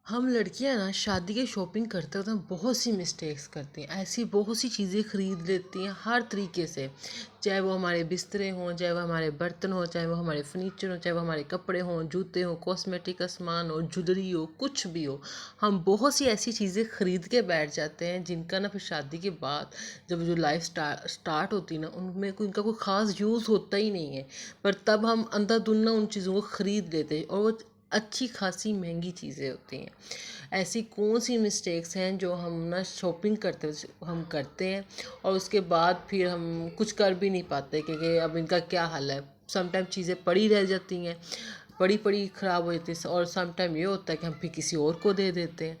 हम लड़कियां ना शादी की शॉपिंग करते वक्त बहुत सी मिस्टेक्स करती हैं। ऐसी बहुत सी चीज़ें ख़रीद लेती हैं हर तरीके से, चाहे वो हमारे बिस्तरे हों, चाहे वो हमारे बर्तन हों, चाहे वो हमारे फर्नीचर हों, चाहे वो हमारे कपड़े हों, जूते हों, कॉस्मेटिक का सामान हो, ज्वेलरी हो, कुछ भी हो। हम बहुत सी ऐसी चीज़ें ख़रीद के बैठ जाते हैं जिनका ना फिर शादी के बाद जब जो लाइफ स्टार्ट होती है ना, उनमें कोई इनका कोई ख़ास यूज़ होता ही नहीं है। पर तब हम अंधाधुंध ना उन चीज़ों को ख़रीद लेते हैं और वो अच्छी खासी महंगी चीज़ें होती हैं। ऐसी कौन सी मिस्टेक्स हैं जो हम ना शॉपिंग करते हम करते हैं और उसके बाद फिर हम कुछ कर भी नहीं पाते क्योंकि अब इनका क्या हल है। समटाइम चीज़ें पड़ी रह जाती हैं, पड़ी पड़ी ख़राब हो जाती है, और समटाइम ये होता है कि हम फिर किसी और को दे देते हैं।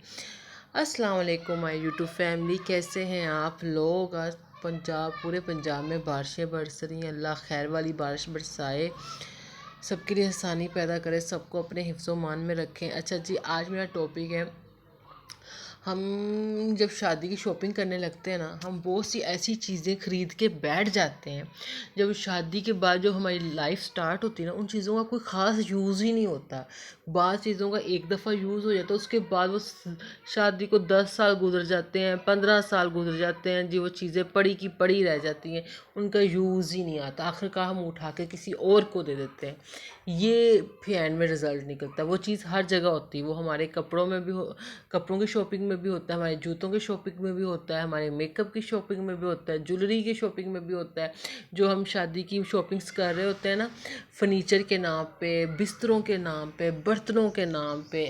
अस्सलाम वालेकुम माय यूट्यूब फैमिली, कैसे हैं आप लोग। आज पूरे पंजाब में बारिशें बरस रही हैं। अल्लाह खैर वाली बारिश बरसाए, सबके लिए आसानी पैदा करे, सबको अपने हिफ्ज़ मान में रखें। अच्छा जी, आज मेरा टॉपिक है, हम जब शादी की शॉपिंग करने लगते हैं ना, हम बहुत सी ऐसी चीज़ें ख़रीद के बैठ जाते हैं। जब शादी के बाद जो हमारी लाइफ स्टार्ट होती है ना, उन चीज़ों का कोई ख़ास यूज़ ही नहीं होता। बाद चीज़ों का एक दफ़ा यूज़ हो जाता है, उसके बाद वो शादी को 10 साल गुजर जाते हैं, 15 साल गुजर जाते हैं जी, वो चीज़ें पड़ी की पड़ी रह जाती हैं, उनका यूज़ ही नहीं आता। आखिरकार हम उठा के किसी और को दे देते हैं। ये फिर एंड में रिज़ल्ट निकलता है। वो चीज़ हर जगह होती है, वो हमारे कपड़ों में भी हो, कपड़ों की शॉपिंग में भी होता है, हमारे जूतों की शॉपिंग में भी होता है, हमारे मेकअप की शॉपिंग में भी होता है, ज्वेलरी की शॉपिंग में भी होता है। जो हम शादी की शॉपिंग्स कर रहे होते हैं ना, फर्नीचर के नाम पे, बिस्तरों के नाम पे, बर्तनों के नाम पे,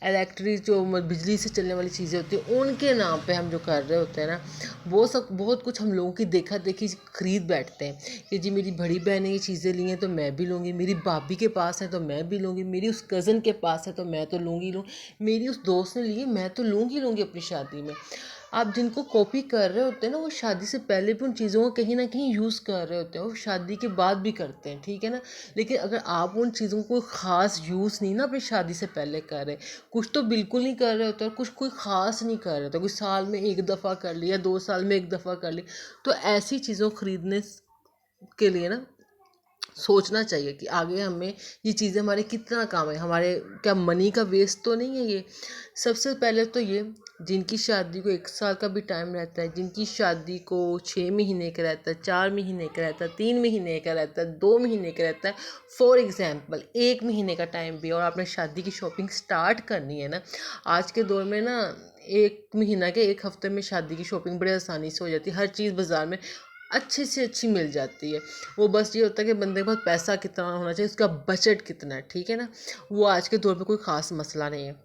इलेक्ट्रिक जो बिजली से चलने वाली चीज़ें होती हैं उनके नाम पे हम जो कर रहे होते हैं ना, वो सब बहुत कुछ हम लोगों की देखा देखी खरीद बैठते हैं कि जी मेरी बड़ी बहन ने ये चीज़ें ली हैं तो मैं भी लूँगी, मेरी भाभी के पास है तो मैं भी लूँगी, मेरी उस कज़न के पास है तो मैं तो लूँगी लूँ, मेरी उस दोस्त ने ली है मैं तो लूँगी लूँगी अपनी शादी में। आप जिनको कॉपी कर रहे होते हैं ना, वो शादी से पहले भी उन चीज़ों को कहीं ना कहीं यूज़ कर रहे होते हैं, वो शादी के बाद भी करते हैं, ठीक है ना। लेकिन अगर आप उन चीज़ों को ख़ास यूज़ नहीं ना अपनी शादी से पहले कर रहे, कुछ तो बिल्कुल नहीं कर रहे होते और कुछ कोई ख़ास नहीं कर रहे होते, कुछ साल में एक दफ़ा कर लिया, 2 साल में एक दफ़ा कर ली, तो ऐसी चीज़ों ख़रीदने के लिए ना सोचना चाहिए कि आगे हमें ये चीज़ें हमारे कितना काम है, हमारे क्या मनी का वेस्ट तो नहीं है ये। सबसे पहले तो ये, जिनकी शादी को 1 साल का भी टाइम रहता है, जिनकी शादी को 6 महीने का रहता है, 4 महीने का रहता है, 3 महीने का रहता है, 2 महीने का रहता है, फॉर एग्ज़ाम्पल 1 महीने का टाइम भी, और आपने शादी की शॉपिंग स्टार्ट करनी है ना, आज के दौर में ना 1 महीना के 1 हफ्ते में शादी की शॉपिंग बड़े आसानी से हो जाती है। हर चीज़ बाज़ार में अच्छी से अच्छी मिल जाती है। वो बस ये होता है कि बंदे के पास पैसा कितना होना चाहिए, उसका बजट कितना है, ठीक है ना। वो आज के दौर में कोई ख़ास मसला नहीं है।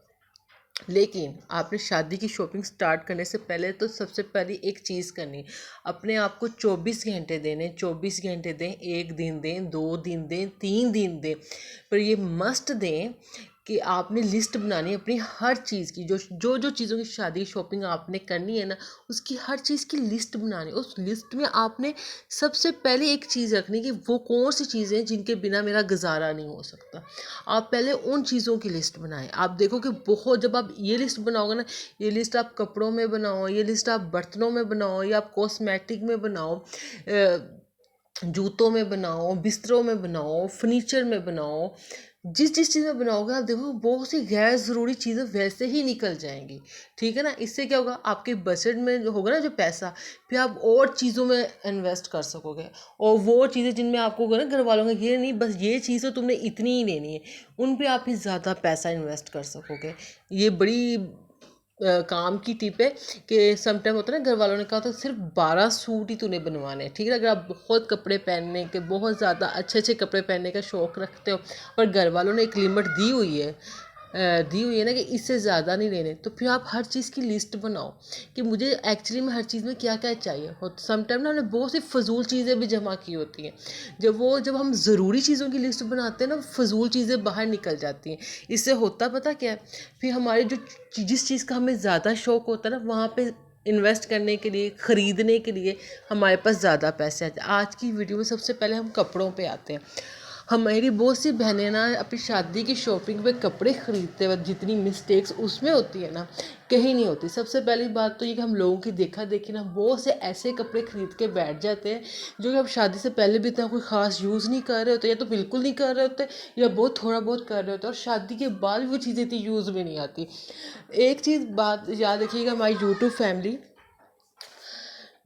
लेकिन आपने शादी की शॉपिंग स्टार्ट करने से पहले तो सबसे पहली एक चीज़ करनी, अपने आप को 24 घंटे देने, 24 घंटे दें, 1 दिन दें, 2 दिन दें, 3 दिन दें, पर ये मस्ट दें कि आपने लिस्ट बनानी है अपनी हर चीज़ की, जो चीज़ों की शादी शॉपिंग आपने करनी है ना, उसकी हर चीज़ की लिस्ट बनानी। उस लिस्ट में आपने सबसे पहले एक चीज़ रखनी कि वो कौन सी चीज़ें हैं जिनके बिना मेरा गुजारा नहीं हो सकता। आप पहले उन चीज़ों की लिस्ट बनाएं। आप देखो कि बहुत, जब आप ये लिस्ट बनाओगे ना, ये लिस्ट आप कपड़ों में बनाओ, ये लिस्ट आप बर्तनों में बनाओ, या आप कॉस्मेटिक में बनाओ, जूतों में बनाओ, बिस्तरों में बनाओ, फर्नीचर में बनाओ, जिस जिस चीज़ में बनाओगे आप देखो बहुत सी गैर ज़रूरी चीज़ें वैसे ही निकल जाएंगी, ठीक है ना। इससे क्या होगा, आपके बजट में जो होगा ना जो पैसा, फिर आप और चीज़ों में इन्वेस्ट कर सकोगे, और वो चीज़ें जिनमें आपको होगा ना घर वालों का ये नहीं बस ये चीज़ तो तुमने इतनी ही लेनी है, उन पे आप ही ज़्यादा पैसा इन्वेस्ट कर सकोगे। ये बड़ी काम की टिप है कि समटाइम होता है ना, घर वालों ने कहा तो सिर्फ 12 सूट ही तूने बनवाने हैं, ठीक है। अगर आप बहुत कपड़े पहनने के, बहुत ज़्यादा अच्छे अच्छे कपड़े पहनने का शौक़ रखते हो, पर घर वालों ने एक लिमिट दी हुई है ना कि इससे ज़्यादा नहीं लेने, तो फिर आप हर चीज़ की लिस्ट बनाओ कि मुझे एक्चुअली में हर चीज़ में क्या क्या चाहिए। और समटाइम ना हमने बहुत सी फजूल चीज़ें भी जमा की होती हैं, जब हम ज़रूरी चीज़ों की लिस्ट बनाते हैं ना, फजूल चीज़ें बाहर निकल जाती हैं। इससे होता पता क्या है, फिर हमारे जो जिस चीज़ का हमें ज़्यादा शौक़ होता है ना, वहाँ पे इन्वेस्ट करने के लिए, ख़रीदने के लिए हमारे पास ज़्यादा पैसे आते हैं। आज की वीडियो में सबसे पहले हम कपड़ों पे आते हैं। हमारी बहुत सी बहनें ना अपनी शादी की शॉपिंग पे कपड़े ख़रीदते वक्त जितनी मिस्टेक्स उसमें होती है ना, कहीं नहीं होती। सबसे पहली बात तो ये कि हम लोगों की देखा देखी ना बहुत से ऐसे कपड़े ख़रीद के बैठ जाते हैं जो कि अब शादी से पहले भी इतना कोई ख़ास यूज़ नहीं कर रहे होते, या तो बिल्कुल नहीं कर रहे होते, या बहुत थोड़ा बहुत कर रहे होते, और शादी के बाद भी वो चीज़ें इतनी यूज़ में नहीं आती। एक चीज़ बात याद रखिएगा, हमारी यूट्यूब फैमिली,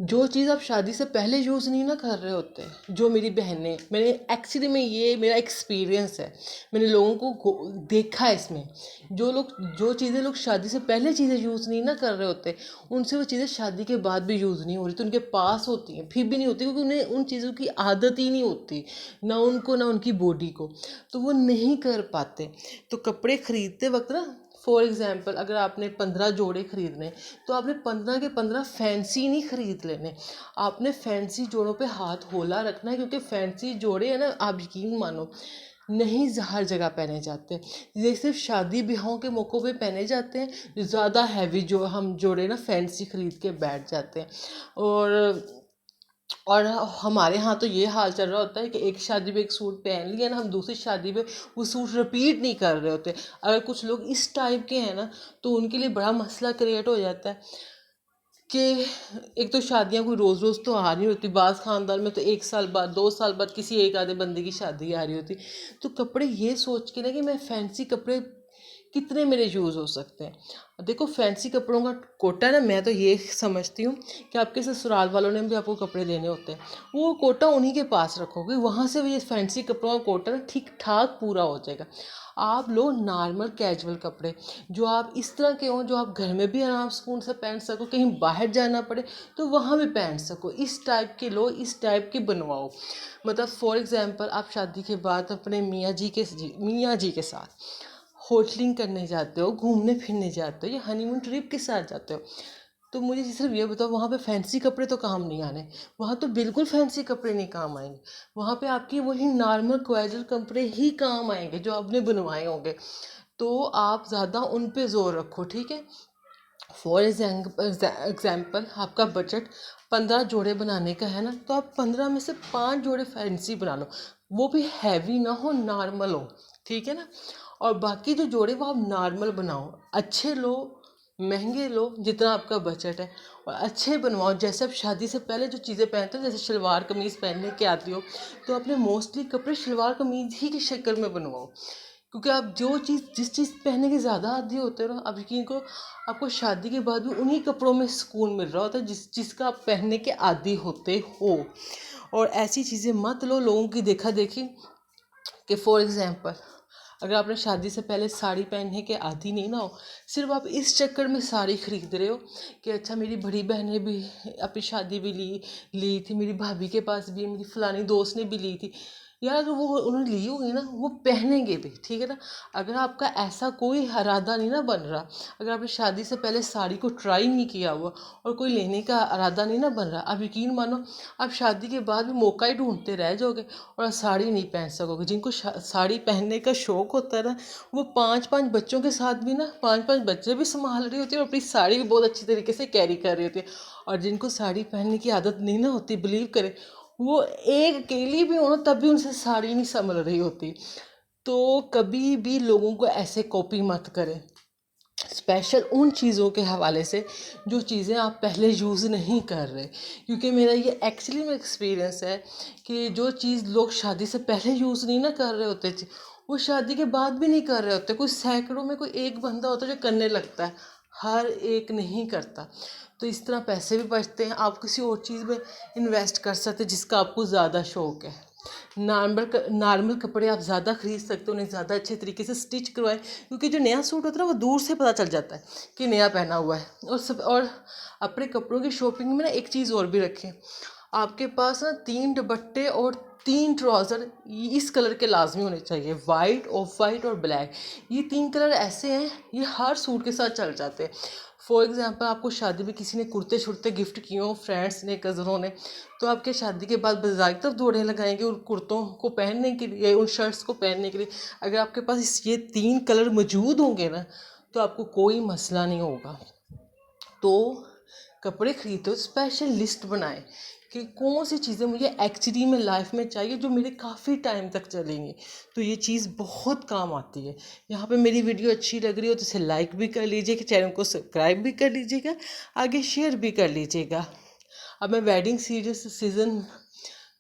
जो चीज़ आप शादी से पहले यूज़ नहीं ना कर रहे होते, जो मेरी बहनें, मैंने एक्चुअली में ये मेरा एक्सपीरियंस है, मैंने लोगों को देखा है इसमें, जो चीज़ें लोग शादी से पहले चीज़ें यूज़ नहीं ना कर रहे होते, उनसे वो चीज़ें शादी के बाद भी यूज़ नहीं हो रही, तो उनके पास होती हैं फिर भी नहीं होती, क्योंकि उन्हें उन चीज़ों की आदत ही नहीं होती, ना उनको ना उनकी बॉडी को, तो वो नहीं कर पाते। तो कपड़े ख़रीदते वक्त ना, फॉर एग्ज़ाम्पल अगर आपने 15 जोड़े ख़रीदने, तो आपने 15 के 15 फैंसी नहीं ख़रीद लेने, आपने फैंसी जोड़ों पे हाथ होला रखना है, क्योंकि फैंसी जोड़े है ना, आप यकीन मानो नहीं हर जगह पहने जाते, ये सिर्फ शादी ब्याहों के मौक़ों पे पहने जाते हैं। ज़्यादा हैवी जो हम जोड़े ना फैंसी ख़रीद के बैठ जाते हैं, और हमारे यहाँ तो ये हाल चल रहा होता है कि एक शादी में एक सूट पहन लिया ना, हम दूसरी शादी में वो सूट रिपीट नहीं कर रहे होते। अगर कुछ लोग इस टाइप के हैं ना, तो उनके लिए बड़ा मसला क्रिएट हो जाता है कि एक तो शादियाँ कोई रोज़ रोज़ तो आ नहीं होती, बाज़ ख़ानदान में तो 1 साल बाद 2 साल बाद किसी एक आधे बंदे की शादी आ रही होती। तो कपड़े ये सोच के ना कि मैं फैंसी कपड़े कितने मेरे यूज़ हो सकते हैं। देखो फैंसी कपड़ों का कोटा ना, मैं तो ये समझती हूँ कि आपके ससुराल वालों ने भी आपको कपड़े देने होते हैं, वो कोटा उन्हीं के पास रखोगे, वहाँ से भी ये फैंसी कपड़ों का कोटा ना ठीक ठाक पूरा हो जाएगा। आप लो नॉर्मल कैजुअल कपड़े, जो आप इस तरह के हों, जो आप घर में भी आराम सुकून से पहन सको, कहीं बाहर जाना पड़े तो वहाँ भी पहन सको, इस टाइप के लो, इस टाइप के बनवाओ। मतलब फॉर एग्ज़ाम्पल आप शादी के बाद अपने मियाँ जी के साथ होटलिंग करने जाते हो, घूमने फिरने जाते हो, या हनीमून ट्रिप के साथ जाते हो, तो मुझे सिर्फ ये बताओ, वहाँ पे फैंसी कपड़े तो काम नहीं आने, वहाँ तो बिल्कुल फैंसी कपड़े नहीं काम आएंगे, वहाँ पे आपकी वही नॉर्मल कैजुअल कपड़े ही काम आएंगे जो आपने बनवाए होंगे। तो आप ज़्यादा उन पे ज़ोर रखो, ठीक है। फॉर एग्ज़ाम्पल आपका बजट 15 जोड़े बनाने का है ना, तो आप 15 में से 5 जोड़े फैंसी बना लो, वो भी हैवी ना हो, नॉर्मल हो, ठीक है ना। और बाकी जो जोड़े वो आप नॉर्मल बनाओ, अच्छे लो, महंगे लो, जितना आपका बजट है, और अच्छे बनवाओ। जैसे आप शादी से पहले जो चीज़ें पहनते हो, जैसे शलवार कमीज़ पहनने के आती हो, तो अपने मोस्टली कपड़े शलवार कमीज़ ही की शक्ल में बनवाओ, क्योंकि आप जिस चीज़ पहनने के ज़्यादा आदी होते हो ना, अब यकीन को आपको शादी के बाद भी उन्हीं कपड़ों में सुकून मिल रहा होता है जिसका आप पहनने के आदी होते हो। और ऐसी चीज़ें मत लो लोगों की देखा देखी, कि फॉर एग्ज़ाम्पल अगर आपने शादी से पहले साड़ी पहनने के आदी नहीं ना हो, सिर्फ आप इस चक्कर में साड़ी खरीद रहे हो कि अच्छा मेरी बड़ी बहन ने भी अपनी शादी भी ली थी, मेरी भाभी के पास भी, मेरी फलानी दोस्त ने भी ली थी, यार अगर वो उन्होंने ली होगी ना, वो पहनेंगे भी, ठीक है ना। अगर आपका ऐसा कोई इरादा नहीं ना बन रहा, अगर आपने शादी से पहले साड़ी को ट्राई नहीं किया हुआ और कोई लेने का इरादा नहीं ना बन रहा, आप यकीन मानो आप शादी के बाद भी मौका ही ढूंढते रह जाओगे और साड़ी नहीं पहन सकोगे। जिनको साड़ी पहनने का शौक़ होता है ना, वो 5-5 बच्चों के साथ भी ना 5-5 बच्चे भी संभाल रही होती है और अपनी साड़ी भी बहुत अच्छी तरीके से कैरी कर रही होती है। और जिनको साड़ी पहनने की आदत नहीं ना होती, बिलीव करें, वो एक अकेली भी हो ना तब भी उनसे साड़ी नहीं संभल रही होती। तो कभी भी लोगों को ऐसे कॉपी मत करें, स्पेशल उन चीज़ों के हवाले से जो चीज़ें आप पहले यूज़ नहीं कर रहे। क्योंकि मेरा ये एक्चुअली में एक्सपीरियंस है कि जो चीज़ लोग शादी से पहले यूज़ नहीं ना कर रहे होते, वो शादी के बाद भी नहीं कर रहे होते। कोई सैकड़ों में कोई एक बंदा होता है जो करने लगता है, हर एक नहीं करता। तो इस तरह पैसे भी बचते हैं, आप किसी और चीज़ में इन्वेस्ट कर सकते हैं जिसका आपको ज़्यादा शौक़ है। नॉर्मल कपड़े आप ज़्यादा ख़रीद सकते हो, उन्हें ज़्यादा अच्छे तरीके से स्टिच करवाएं, क्योंकि जो नया सूट होता है ना वो दूर से पता चल जाता है कि नया पहना हुआ है। और अपने कपड़ों की शॉपिंग में ना एक चीज़ और भी रखें, आपके पास ना 3 दुपट्टे और 3 ट्राउज़र इस कलर के लाजमी होने चाहिए, वाइट, ऑफ वाइट और ब्लैक। ये 3 कलर ऐसे हैं, ये हर सूट के साथ चल जाते हैं। फॉर एग्ज़ाम्पल आपको शादी में किसी ने कुर्ते शुर्ते गिफ्ट किए हों, फ्रेंड्स ने, कज़नों ने, तो आपके शादी के बाद बाज़ार दौड़ने लगाएंगे उन कुर्तों को पहनने के लिए, उन शर्ट्स को पहनने के लिए। अगर आपके पास ये 3 कलर मौजूद होंगे ना, तो आपको कोई मसला नहीं होगा। तो कपड़े खरीदो, स्पेशल लिस्ट बनाएं कि कौन सी चीज़ें मुझे एक्चुअली में लाइफ में चाहिए जो मेरे काफ़ी टाइम तक चलेंगी। तो ये चीज़ बहुत काम आती है। यहाँ पे मेरी वीडियो अच्छी लग रही हो तो इसे लाइक भी कर लीजिएगा, चैनल को सब्सक्राइब भी कर लीजिएगा, आगे शेयर भी कर लीजिएगा। अब मैं वेडिंग सीज़न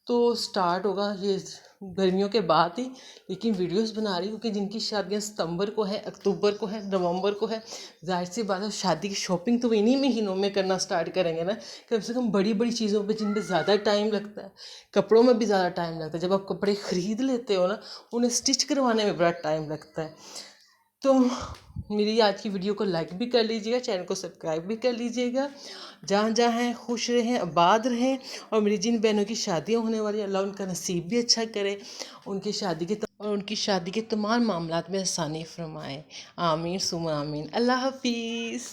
तो स्टार्ट होगा ये गर्मियों के बाद ही, लेकिन वीडियोस बना रही हूँ क्योंकि जिनकी शादियाँ सितंबर को है, अक्टूबर को है, नवंबर को है, जाहिर सी बात है शादी की शॉपिंग तो इन्हीं महीनों में करना स्टार्ट करेंगे ना। कम से कम बड़ी बड़ी चीज़ों पे जिन पे ज़्यादा टाइम लगता है, कपड़ों में भी ज़्यादा टाइम लगता है। जब आप कपड़े ख़रीद लेते हो ना, उन्हें स्टिच करवाने में बड़ा टाइम लगता है। तो मेरी आज की वीडियो को लाइक भी कर लीजिएगा, चैनल को सब्सक्राइब भी कर लीजिएगा। जहाँ जहाँ हैं खुश रहें, आबाद रहें, और मेरी जिन बहनों की शादियाँ होने वाली है अल्लाह उनका नसीब भी अच्छा करे, उनकी शादी के तमाम मामलात में आसानी फरमाए। आमीन सुमा आमीन। अल्लाह हाफिज़।